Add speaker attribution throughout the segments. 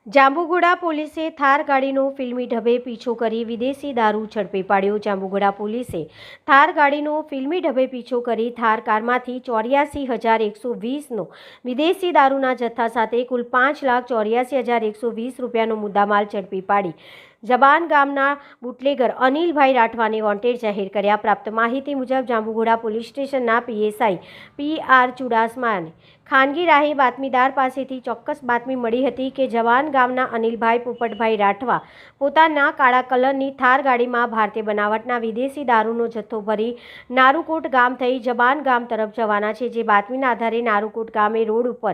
Speaker 1: જાંબુઘોડા પોલીસે થાર ગાડીનો ફિલ્મી ઢબે પીછો કરી વિદેશી દારૂ ઝડપી પાડ્યો। જાંબુઘોડા પોલીસે થાર ગાડીનો ફિલ્મી ઢબે પીછો કરી થાર કારમાંથી 84,120નો વિદેશી દારૂના જથ્થા સાથે કુલ 5,84,120 રૂપિયાનો મુદ્દામાલ ઝડપી પાડી જબાન ગામના બુટલેગર અનિલભાઈ રાઠવાને વોન્ટેડ જાહેર કર્યા। પ્રાપ્ત માહિતી મુજબ જાંબુઘોડા પોલીસ સ્ટેશનના પીએસઆઈ PR ચુડાસમાને ખાનગી રાહે બાતમીદાર પાસેથી ચોક્કસ બાતમી મળી હતી કે જવાન ગામના અનિલભાઈ પોપટભાઈ રાઠવા પોતાના કાળા કલરની થાર ગાડીમાં ભારતીય બનાવટના વિદેશી દારૂનો જથ્થો ભરી નારુકોટ ગામ થઈ જબાન ગામ તરફ જવાના છે। જે બાતમીના આધારે નારુકોટ ગામે રોડ ઉપર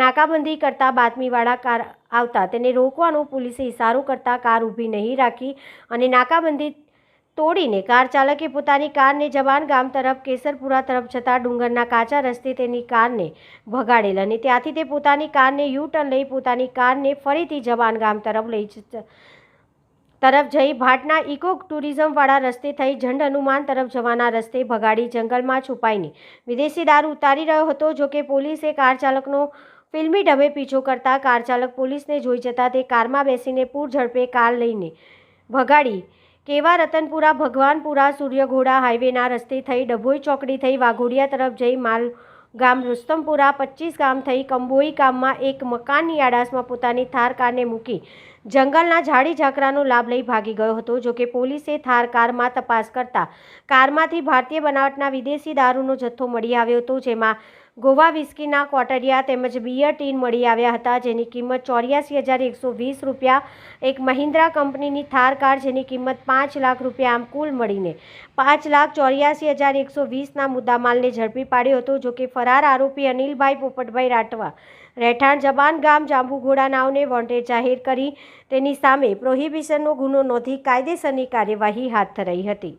Speaker 1: નાકાબંધી કરતા બાતમીવાળા કાર આવતા તેને રોકવાનો પોલીસે ઇશારો કરતા કાર ઊભી નહીં રાખી અને નાકાબંધી તોડીને કાર ચાલકે પોતાની કારને જબાન ગામ તરફ કેસરપુરા તરફ જતા ડુંગરના કાચા રસ્તે તેની કારને ભગાડેલ અને ત્યાંથી તે પોતાની કારને યુ ટર્ન લઈ પોતાની કારને ફરીથી જબાન ગામ તરફ જઈ ભાટના ઇકો ટુરિઝમવાળા રસ્તે થઈ ઝંડ હનુમાન તરફ જવાના રસ્તે ભગાડી જંગલમાં છુપાઈને વિદેશી દારૂ ઉતારી રહ્યો હતો। જોકે પોલીસે કાર ચાલકનો ફિલ્મી ઢબે પીછો કરતા કાર ચાલક પોલીસને જોઈ જતા તે કારમાં બેસીને પૂર ઝડપે કાર લઈને ભગાડી કેવા રતનપુરા ભગવાનપુરા સૂર્યઘોડા હાઈવેના રસ્તે થઈ ડભોઈ ચોકડી થઈ વાઘોડિયા તરફ જઈ માલ ગામ રુસ્તમપુરા 25 ગામ થઈ કંબોઈ ગામમાં એક મકાનની આડાશમાં પોતાની થાર કારને મૂકી જંગલના ઝાડી ઝાકરાનો લાભ લઈ ભાગી ગયો હતો। જોકે પોલીસે થાર કારમાં તપાસ કરતા કારમાંથી ભારતીય બનાવટના વિદેશી દારૂનો જથ્થો મળી આવ્યો હતો, જેમાં ગોવા વિસ્કીના ક્વોટરિયા તેમજ બિયર ટીન મળી આવ્યા હતા, જેની કિંમત 84,120 રૂપિયા। એક મહિન્દ્રા કંપનીની થાર કાર જેની કિંમત 5 લાખ રૂપિયા, આમ કુલ મળીને 5,84,120ના મુદ્દામાલને ઝડપી પાડ્યો હતો। જોકે ફરાર આરોપી અનિલભાઈ પોપટભાઈ રાઠવા રહેઠાણ જબાન ગામ જાંબુઘોડા નાવને વોન્ટેડ જાહેર કરી તેની સામે પ્રોહિબિશનનો ગુનો નોંધી કાયદેસરની કાર્યવાહી હાથ ધરાઈ હતી।